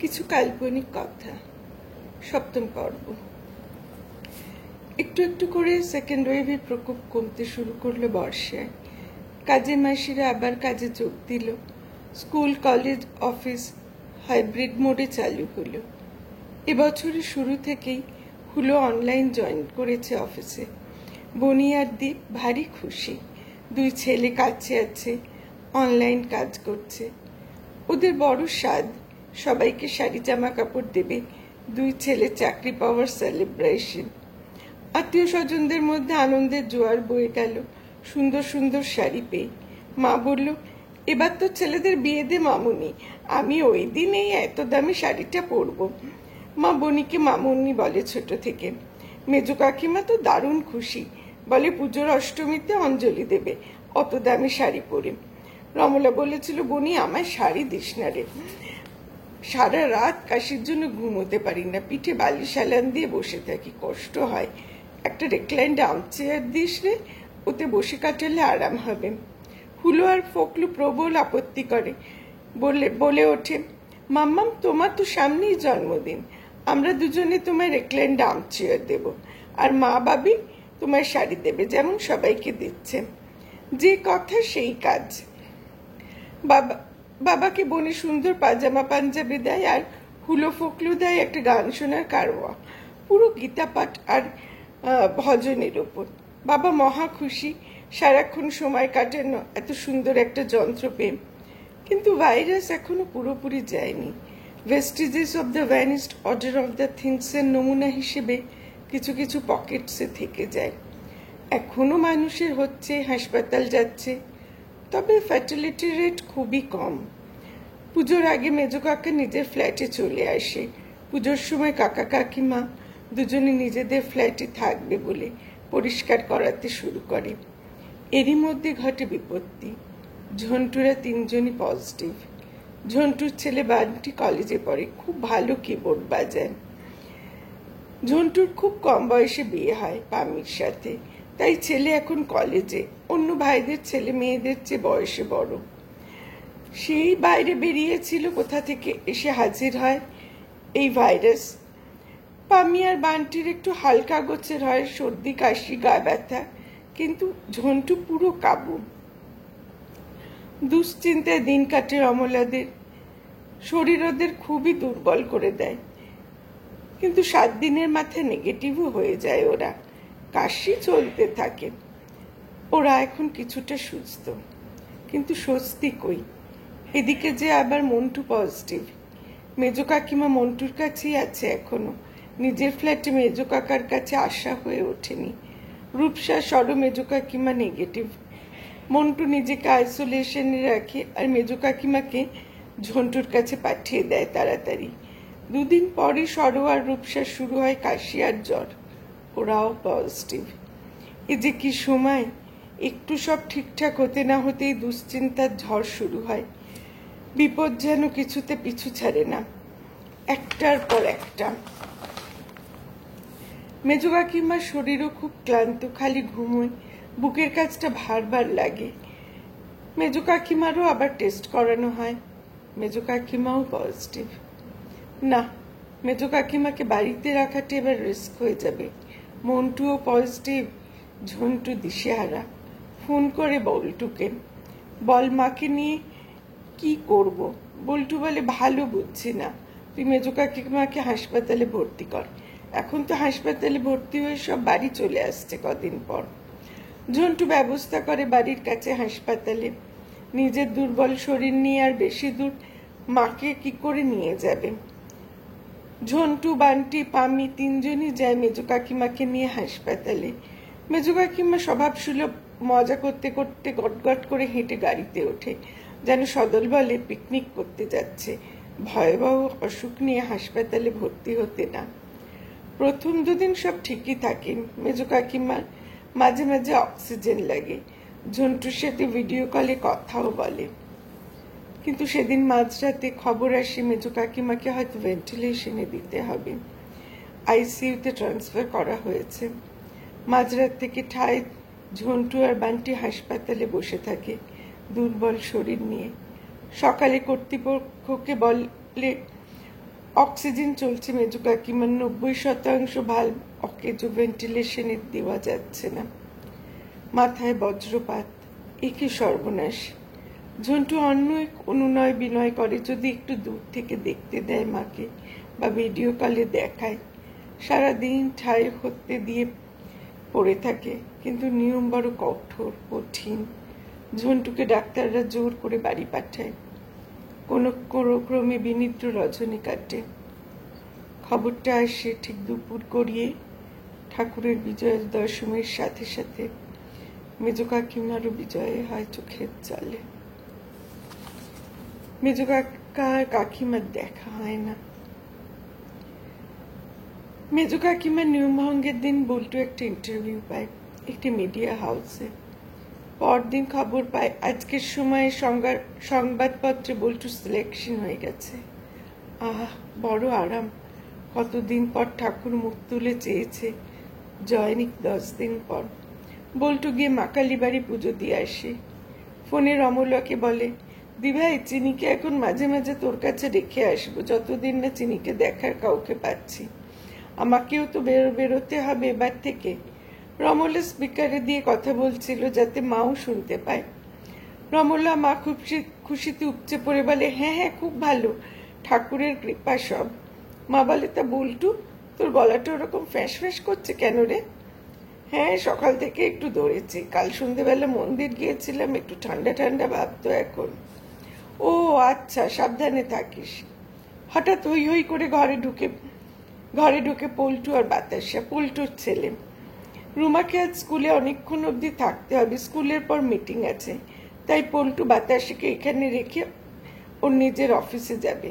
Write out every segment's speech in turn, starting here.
কিছু কাল্পনিক কথা। সপ্তম পর্ব। একটু একটু করে সেকেন্ড ওয়েভের প্রকোপ কমতে শুরু করলো বর্ষায়। কাজের মাসিরা আবার কাজে যোগ দিল। স্কুল, কলেজ, অফিস হাইব্রিড মোডে চালু হলো। এবছরের শুরু থেকেই হুলো অনলাইন জয়েন করেছে অফিসে। বনি আর দীপ ভারী খুশি। দুই ছেলে কাছে আছে, অনলাইন কাজ করছে। ওদের বড় স্বাদ, সবাইকে শাড়ি জামা কাপড় দেবে। দুই ছেলে চাকরি পাওয়ার সেলিব্রেশন। আত্মীয় স্বজনদের মধ্যে আনন্দের জোয়ার বয়ে গেল সুন্দর সুন্দর শাড়ি পেয়ে। মা বলল, এবার তো ছেলেদের বিয়ে দে মামুনি, আমি ওই দিন এই এত দামি শাড়িটা পরবো। মা বনিকে মামুনি বলে ছোট থেকে। মেজো কাকিমা তো দারুণ খুশি, বলে পুজোর অষ্টমীতে অঞ্জলি দেবে অত দামি শাড়ি পরে। রমলা বলেছিল, বনি আমায় শাড়ি দিস না রে, সারা রাত কাশির জন্য ঘুমোতে পারি না, পিঠে বালিশ আলান দিয়ে বসে থাকি, কষ্ট হয়। একটা রেক্লাইন আর্ম চেয়ার দিস রে, ওতে বসে কাটালে আরাম হবে। হুলো আর ফোকলু প্রবল আপত্তি করে, বলে ওঠে, মাম্মাম তোমার তো সামনেই জন্মদিন, আমরা দুজনে তোমায় রেক্লাইন আর্ম চেয়ার দেব, আর মা বাবি তোমায় শাড়ি দেবে যেমন সবাইকে দিচ্ছে। যে কথা সেই কাজ। বাবাকে বনি সুন্দর পাজামা পাঞ্জাবি দেয়, আর হুলো ফোকলু দেয় একটা গান শোনার কারওয়া, পুরো গীতা পাঠ আর ভজনের ওপর। বাবা মহা খুশি, সারাক্ষণ সময় কাটানো এত সুন্দর একটা যন্ত্র পেয়ে। কিন্তু ভাইরাস এখনো পুরোপুরি যায়নি। Vestiges of the vanished order of the থিংসের নমুনা হিসেবে কিছু কিছু পকেটসে থেকে যায়। এখনো মানুষের হচ্ছে, হাসপাতাল যাচ্ছে, তবে ফার্টিলিটি রেট খুবই কম। পুজোর আগে মেজো কাকা নিজের ফ্ল্যাটে চলে আসে। পুজোর সময় কাকা কাকিমা দুজনে নিজেদের ফ্ল্যাটে থাকবে বলে পরিষ্কার করাতে শুরু করে। এরই মধ্যে ঘটে বিপত্তি। ঝন্টুরা তিনজনই পজিটিভ। ঝন্টুর ছেলে বান্টি কলেজে পড়ে, খুব ভালো কিবোর্ড বাজায়। ঝন্টুর খুব কম বয়সে বিয়ে হয় পামির সাথে, তাই ছেলে এখন কলেজে, অন্য ভাইদের ছেলে মেয়েদের চেয়ে বয়সে বড়। সেই বাইরে বেরিয়েছিল, কোথা থেকে এসে হাজির হয় এই ভাইরাস। পামি আর বান্টির একটু হালকা গোছের হয়, সর্দি কাশি গা ব্যথা, কিন্তু ঝন্টু পুরো কাবু। দুশ্চিন্তায় দিন কাটে অমলাদের, শরীর ওদের খুবই দুর্বল করে দেয়। কিন্তু 7 দিনের মাথায় নেগেটিভও হয়ে যায় ওরা, কাশি চলতে থাকে। ওরা এখন কিছুটা সুস্থ, কিন্তু স্বস্তি কই। এদিকে যে আবার মন্টু পজিটিভ। মেজো কাকিমা মন্টুর কাছেই আছে এখনো, নিজের ফ্ল্যাটে মেজো কাকার কাছে আসা হয়ে ওঠেনি। রূপসা সরো মেজো কাকিমা নেগেটিভ। মন্টু নিজেকে আইসোলেশনে রাখে আর মেজো কাকিমাকে ঝন্টুর কাছে পাঠিয়ে দেয় তাড়াতাড়ি। 2 দিন পরে সরো আর রূপসা শুরু হয় কাশি আর জ্বর, ওরাও পজিটিভ। এ যে কি সময়, একটু সব ঠিকঠাক হতে না হতেই দুশ্চিন্তার ঝড় শুরু হয়। বিপদ যেন কিছুতে পিছু ছাড়ে না, একটার পর একটা। মেজো কাকিমার শরীরও খুব ক্লান্ত, খালি ঘুমোয়, বুকের কাজটা ভার ভার লাগে। মেজো কাকিমারও আবার টেস্ট করানো হয়, মেজো কাকিমাও পজিটিভ। না, মেজো কাকিমাকে বাড়িতে রাখাটি এবার রিস্ক হয়ে যাবে। মন্টুও পজিটিভ, ঝন্টু দিশেহারা। ফোন করে বল্টুকে, বল মাকে নিয়ে কি করব। বল্টু বলে, ভালো বুঝছি না, তুই মেজো কাকিমাকে হাসপাতালে ভর্তি কর। এখন তো হাসপাতালে ভর্তি হয়ে সব বাড়ি চলে আসছে কদিন পর। ঝন্টু ব্যবস্থা করে বাড়ির কাছে হাসপাতালে। নিজের দুর্বল শরীর নিয়ে আর বেশি দূর মাকে কি করে নিয়ে যাবে। ঝন্টু, বান্টি, পামি তিনজনই যায় মেজো কাকিমাকে নিয়ে হাসপাতালে। মেজো কাকিমা স্বভাবসুলভ মজা করতে করতে গটগট করে হেঁটে গাড়িতে ওঠে, যেন সদল বলে পিকনিক করতে যাচ্ছে। ভয়াবহ অসুখ নিয়ে হাসপাতালে ভর্তি হতে না। প্রথম 2 দিন সব ঠিকই থাকে। মেজো কাকিমার মাঝে মাঝে অক্সিজেন লাগে, ঝন্টুর সাথে ভিডিও কলে কথাও বলে। কিন্তু সেদিন মাঝরাতে খবর আসে মেজো কাকিমাকে হয়তো ভেন্টিলেশনে দিতে হবে, আইসিইউতে ট্রান্সফার করা হয়েছে। মাঝরাত থেকে ঠায় ঝন্টু আর বান্টি হাসপাতালে বসে থাকে দুর্বল শরীর নিয়ে। সকালে কর্তৃপক্ষকে বলে অক্সিজেন চলছে মেজো কাকিমার, 90% ভাল্ব অকেজো, ভেন্টিলেশনে দেওয়া যাচ্ছে না। মাথায় বজ্রপাত, একে সর্বনাশ। ঝন্টু অন্য এক অনুনয় বিনয় করে যদি একটু দূর থেকে দেখতে দেয় মাকে বা ভিডিও কলে দেখায়। সারাদিন ঠাই হতে দিয়ে পড়ে থাকে, কিন্তু নিয়ম বড় কঠোর, কঠিন। ঝন্টুকে ডাক্তাররা জোর করে বাড়ি পাঠায়। কোনো ক্রমে বিনিদ্র রজনী কাটে। খবরটা আসে ঠিক দুপুর গড়িয়ে। ঠাকুরের বিজয়া দশমীর সাথে সাথে মেজো কাকিমারও বিজয়ে হয় চোখের জলে। মেজো কাকা আর কাকিমার দেখা হয় না। মেজো কাকিমার নিয়মভঙ্গের দিন বল্টু একটা ইন্টারভিউ পায় একটি মিডিয়া হাউসে। পরদিন খবর পায় আজকের সময়ে সংবাদপত্রে বল্টু সিলেকশন হয়ে গেছে। বড় আরাম। কতদিন পর ঠাকুর মুখ তুলে চেয়েছে। জয়নিক 10 দিন পর। বল্টু গিয়ে মা কালী বাড়ি পুজো দিয়ে আসে। ফোনে রমলাকে বলে, দিভাই চিনিকে এখন মাঝে মাঝে তোর কাছে রেখে আসবো, যতদিন না চিনিকে দেখার কাউকে পাচ্ছি। আমাকেও তো বেরোতে হবে এবার থেকে। রমলা স্পিকারে দিয়ে কথা বলছিল যাতে মাও শুনতে পায়। রমলা মা খুব খুশিতে উপচে পড়ে বলে, হ্যাঁ হ্যাঁ খুব ভালো, ঠাকুরের কৃপা সব। মা বলে, তা বল্টু তোর গলাটা ওরকম ফ্যাঁস ফ্যাঁস করছে কেন রে? হ্যাঁ সকাল থেকে একটু ধরেছি, কাল সন্ধ্যেবেলা মন্দির গিয়েছিলাম, একটু ঠান্ডা ঠান্ডা ভাবতো এখন। ও আচ্ছা, সাবধানে থাকিস। হঠাৎ হই হই করে ঘরে ঢুকে পল্টু আর বাতাসা, পল্টুর ছেলে। রুমাকে আজ স্কুলে অনেকক্ষণ অবধি থাকতে হবে, স্কুলের পর মিটিং আছে, তাই পল্টু বাতাসাকে এখানে রেখে ওর নিজের অফিসে যাবে।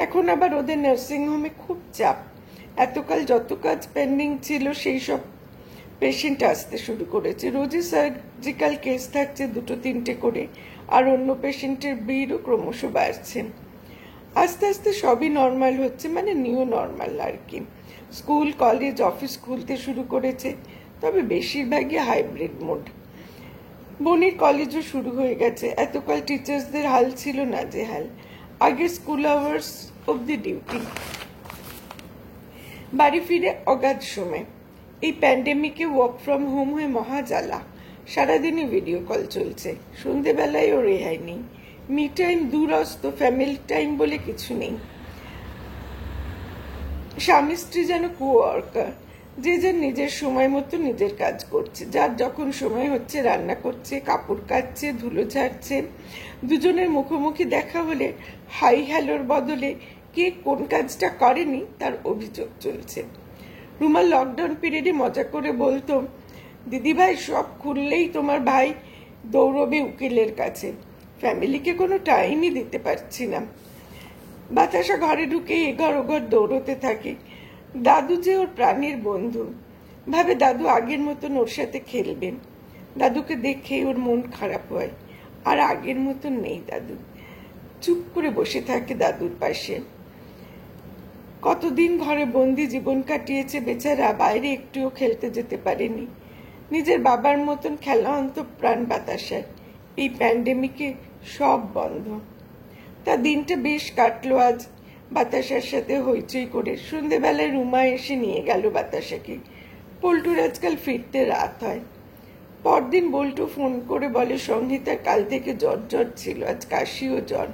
এখন আবার ওদের নার্সিংহোমে খুব চাপ। এতকাল যত কাজ পেন্ডিং ছিল সেই সব পেশেন্ট আসতে শুরু করেছে। রোজই সার্জিক্যাল কেস থাকছে 2-3টে করে, আর অন্য পেশেন্টের ভিড়ও ক্রমশ বাড়ছে। আস্তে আস্তে সবই নর্মাল হচ্ছে, মানে নিউ নর্মাল আর কি। স্কুল কলেজ অফিস খুলতে শুরু করেছে, তবে বেশিরভাগই হাইব্রিড মোড। বনির কলেজও শুরু হয়ে গেছে। এতকাল টিচার্সদের হাল ছিল নাজেহাল। আগে স্কুল আওয়ার্স অবধি ডিউটি, বাড়ি ফিরে অগাধ সময়। এই প্যান্ডেমিকে ওয়ার্ক ফ্রম হোম হয়ে মহা জ্বালা। সারাদিনই ভিডিও কল চলছে, সন্ধেবেলায়ও রেহাই নেই। মি টাইম দূরস্থ, ফ্যামিলি টাইম বলে কিছু নেই। স্বামী স্ত্রী যেন কোয়ার্কার, যে যার নিজের সময় মতো নিজের কাজ করছে। যার যখন সময় হচ্ছে রান্না করছে, কাপড় কাচছে, ধুলো ঝাড়ছে। দুজনের মুখোমুখি দেখা হলে হাই হ্যালোর বদলে কে কোন কাজটা করেনি তার অভিযোগ চলছে। রুমা লকডাউন পিরিয়ডে মজা করে বলতো, দিদিভাই সব খুললেই তোমার ভাই দৌড়বে উকিলের কাছে, ফ্যামিলিকে কোনো টাইমই দিতে পারছি না। বাতাসা ঘরে ঢুকে এঘর ওঘর দৌড়তে থাকে। দাদু যে ওর প্রাণীর বন্ধু, ভাবে দাদু আগের মতন ওর সাথে খেলবেন। দাদুকে দেখেই ওর মন খারাপ হয়, আর আগের মতন নেই দাদু। চুপ করে বসে থাকে দাদুর পাশে। কতদিন ঘরে বন্দি জীবন কাটিয়েছে বেচারা, বাইরে একটুও খেলতে যেতে পারেনি। নিজের বাবার মতন খেলা অন্ত প্রাণ বাতাসার। এই প্যান্ডেমিকে সব বন্ধ। তা দিনটা বেশ কাটলো আজ বাতাসার সাথে হইচই করে। সন্ধ্যেবেলায় রুমা এসে নিয়ে গেল বাতাসাকে। পল্টুর আজকাল ফিরতে রাত হয়। পরদিন বল্টু ফোন করে বলে, সংহিতার কাল থেকে জ্বর জ্বর ছিল, আজ কাশি ও জ্বর।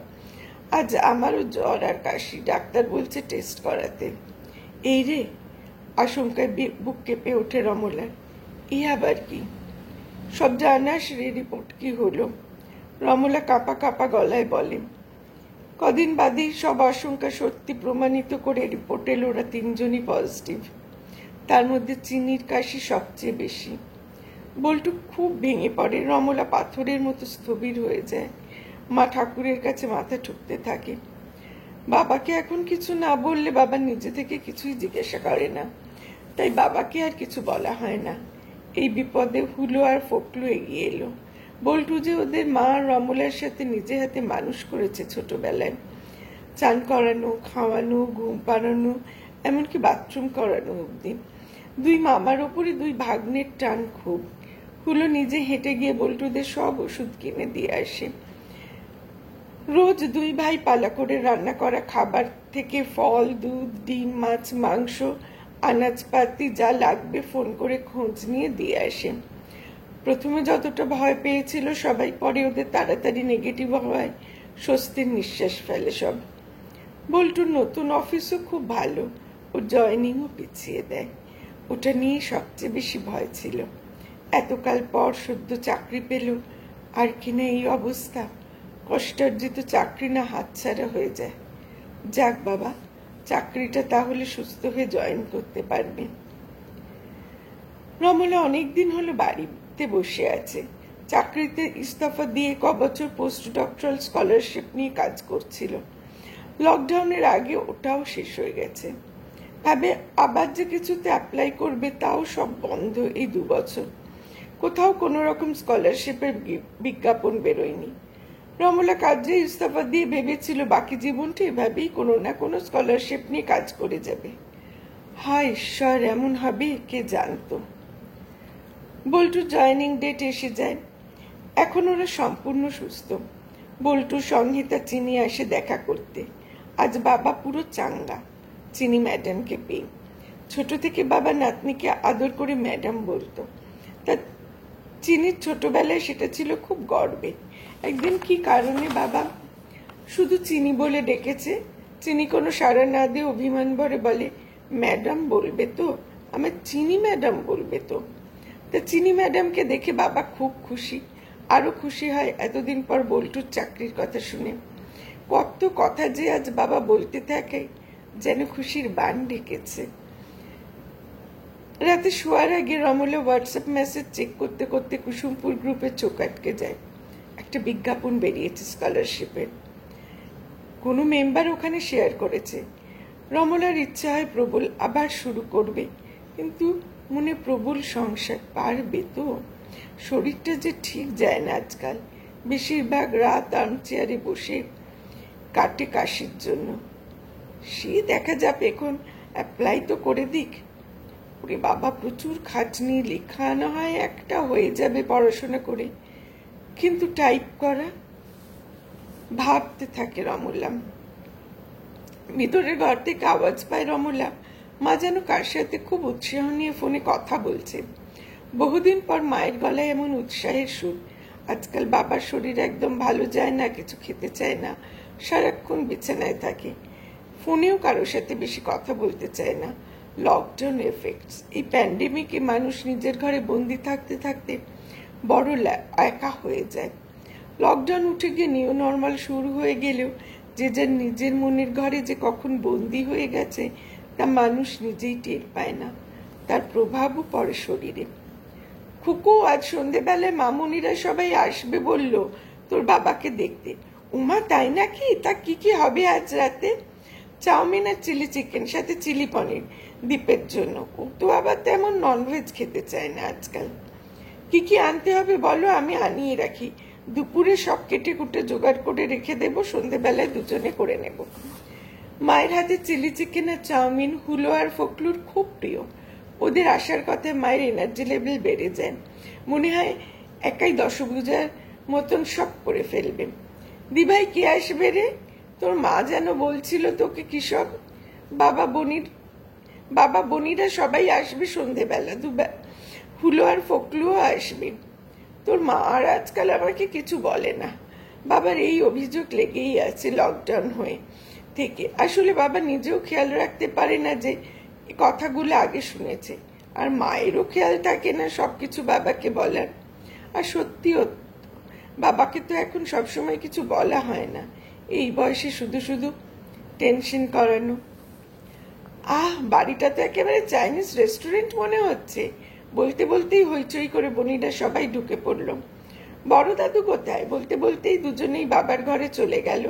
আজ আমারও জ্বর আর কাশি, ডাক্তার বলছে টেস্ট করাতে। এই রে, আশঙ্কায় বুক কেঁপে ওঠে রমলার। এই আবার কি? সব জানাস রে, রিপোর্ট কি হলো? রমলা কাঁপা কাঁপা গলায় বলে। কদিন বাদেই সব আশঙ্কা সত্যি প্রমাণিত করে রিপোর্ট এলো, ওরা 3জনই পজিটিভ। তার মধ্যে চিনির কাশি সবচেয়ে বেশি। বল্টু খুব ভেঙে পড়ে। রমলা পাথরের মতো স্থবির হয়ে যায়। মা ঠাকুরের কাছে মাথা ঠুকতে থাকে। বাবাকে এখন কিছু না বললে বাবা নিজে থেকে কিছুই জিজ্ঞাসা করে না, তাই বাবাকে আর কিছু বলা হয় না। এই বিপদে হুলো আর ফকলু এগিয়ে এলো। বল্টু যে ওদের মা রমলার সাথে নিজে হাতে মানুষ করেছে ছোটবেলায়, চান করানো, খাওয়ানো, ঘুম পাড়ানো, এমনকি বাথরুম করানো অব্দি। 2 মামার ওপরে 2 ভাগ্নের টান খুব। হুলো নিজে হেঁটে গিয়ে বল্টুদের সব ওষুধ কিনে দিয়ে আসে। রোজ দুই ভাই পালা করে রান্না করা খাবার থেকে ফল, দুধ, ডিম, মাছ, মাংস, আনাজপাতি যা লাগবে ফোন করে খোঁজ নিয়ে দিয়ে আসে। প্রথমে যতটা ভয় পেয়েছিল সবাই, পরে ওদের তাড়াতাড়ি নেগেটিভ হওয়ায় স্বস্তির নিঃশ্বাস ফেলে সব। বল্টুর নতুন অফিসও খুব ভালো, ও জয়েনিংও পিছিয়ে দেয়। ওটা নিয়ে সবচেয়ে বেশি ভয় ছিল। এতকাল পর সদ্য চাকরি পেল, আর কিনা এই অবস্থা, কষ্টার্জিত চাকরি না হাতছাড়া হয়ে যায়। যাক বাবা, চাকরিটা তাহলে সুস্থ হয়ে জয়েন করতে পারবে। রমলা অনেকদিন হলো বাড়িতে বসে আছে। চাকরিতে ইস্তফা দিয়ে কবছর পোস্ট ডক্টরাল স্কলারশিপ নিয়ে কাজ করছিল। লকডাউনের আগে ওটাও শেষ হয়ে গেছে। ভাবে আবার যে কিছুতে অ্যাপ্লাই করবে, তাও সব বন্ধ এই 2 বছর। কোথাও কোনো রকম স্কলারশিপের বিজ্ঞাপন বেরোয়নি। রমলা কাজে ইস্তফা দিয়ে ভেবেছিল বাকি জীবনটা এভাবেই কোনো না কোনো স্কলারশিপ নিয়ে কাজ করে যাবে। হায় ঈশ্বর, এমন হবে কে জানতো। বল্টুর জয়েনিং ডেট এসে যায়। এখন ওরা সম্পূর্ণ সুস্থ। বল্টুর সংহিতা চিনি আসে দেখা করতে। আজ বাবা পুরো চাঙ্গা চিনি ম্যাডামকে পেয়ে। ছোট থেকে বাবা নাতনিকে আদর করে ম্যাডাম বলতো। তা চিনির ছোটবেলায় সেটা ছিল খুব গর্বে। একদিন কি কারণে বাবা শুধু চিনি বলে ডেকেছে। চিনি কোনো সাড়া না দিয়ে অভিমান ভরে বলে, ম্যাডাম বলবে তো, আমার চিনি ম্যাডাম বলবে তো। তা চিনি ম্যাডামকে দেখে বাবা খুব খুশি। আরো খুশি হয় এতদিন পর বল্টুর চাকরির কথা শুনে। কত কথা যে আজ বাবা বলতে থাকে, যেন খুশির বান ডেকেছে। রাতে শোয়ার আগে রমলা হোয়াটসঅ্যাপ মেসেজ চেক করতে করতে কুসুমপুর গ্রুপে চোখ আটকে যায়। একটা বিজ্ঞাপন বেরিয়েছে স্কলারশিপের। কোনো মেম্বার ওখানে শেয়ার করেছে। রমলার ইচ্ছা হয় প্রবল আবার শুরু করবে, কিন্তু মনে প্রবল সংশয়, পারবে তো? শরীরটা যে ঠিক যায় না আজকাল। বেশিরভাগ রাত আর্মচেয়ারে বসে কাটে কাশির জন্য। সে দেখা যাবে, এখন অ্যাপ্লাই তো করে দিক। ওরে বাবা, প্রচুর খাটনি, লেখা না হয় একটা হয়ে যাবে পড়াশোনা করে, কিন্তু টাইপ করা। ভাবতে থাকে রমলা। ভিতরের ঘর থেকে আওয়াজ পায় রমলা। মা যেন কার সাথে খুব উৎসাহ নিয়ে ফোনে কথা বলছে। বহুদিন পর মায়ের গলায় এমন উৎসাহের সুর। আজকাল বাবার শরীর একদম ভালো যায় না, কিছু খেতে চায় না, সারাক্ষণ বিছানায় থাকে। ফোনেও কারোর সাথে বেশি কথা বলতে চায় না। Lockdown effects. এই প্যান্ডেমিকে মানুষ নিজের ঘরে বন্দি থাকতে থাকতে বড় একা হয়ে যায়। লকডাউন উঠে গিয়ে নিউ নর্মাল শুরু হয়ে গেলেও যে যার নিজের মনের ঘরে যে কখন বন্দি হয়ে গেছে তা মানুষ নিজেই টের পায় না। তার প্রভাবও পড়ে শরীরে। খুকু, আজ সন্ধেবেলায় মামুনিরা সবাই আসবে বলল তোর বাবাকে দেখতে। উমা, তাই নাকি? তা কি কি হবে আজ রাতে? চাউমিন আর চিলি চিকেন, সাথে চিলি পনির দীপের জন্য। ও তো আবার তেমন ননভেজ খেতে চায় না আজকাল। কি কি আনতে হবে বলো, আমি আনিয়ে রাখি। দুপুরে সব কেটে কুটে জোগাড় করে রেখে দেবো, সন্ধেবেলায় দুজনে করে নেব। মায়ের হাতে চিলি চিকেন আর চাউমিন হুলো আর ফকলুর খুব প্রিয়। ওদের আসার কথায় মায়ের এনার্জি লেভেল বেড়ে যায়। মনে হয় একাই দশভুজার মতন সব করে ফেলবে। দিভাই, কে আসবে রে? তোর মা যেন বলছিল তোকে কি সব। বাবা বনিরা সবাই আসবে সন্ধেবেলা। হুলো আর ফকলুও আসবে। তোর মা আর আজকাল আমাকে কিছু বলে না। বাবার এই অভিযোগ লেগেই আছে লকডাউন হয়ে থেকে। আসলে বাবা নিজেও খেয়াল রাখতে পারে না যে কথাগুলো আগে শুনেছে, আর মায়েরও খেয়াল থাকে না সবকিছু বাবাকে বলার। আর সত্যিও বাবাকে তো এখন সবসময় কিছু বলা হয় না। এই বয়সে শুধু শুধু টেনশন করানো। বাড়িটা তো একেবারে চাইনিজ রেস্টুরেন্ট মনে হচ্ছে। বলতে বলতেই হইচই করে বনিরা সবাই ঢুকে পড়ল। বড় দাদু কোথায়? বলতে বলতেই দুজনেই বাবার ঘরে চলে গেল।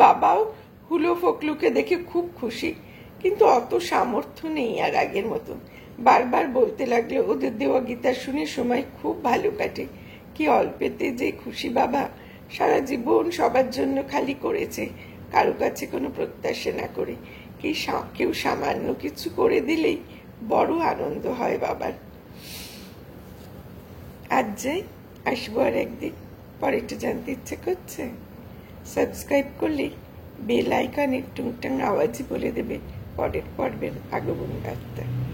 বাবাও হুলো ফকলুকে দেখে খুব খুশি, কিন্তু অত সামর্থ্য নেই আর আগের মতো। বারবার বলতে লাগলো ওদের দেওয়া গীতা শুনে সময় খুব ভালো কাটে। কি অল্পেতে যে খুশি বাবা। সারা জীবন সবার জন্য খালি করেছে, কারো কাছে কোনো প্রত্যাশা না করে। কেউ সামান্য কিছু করে দিলেই বড় আনন্দ হয় বাবার। আজ যাই, আসবো আর একদিন। পরেরটা জানতে ইচ্ছে করছে? সাবস্ক্রাইব করলেই বেল আইকনের টুংটাং আওয়াজই বলে দেবে পরের পর্বের আগমন বার্তা।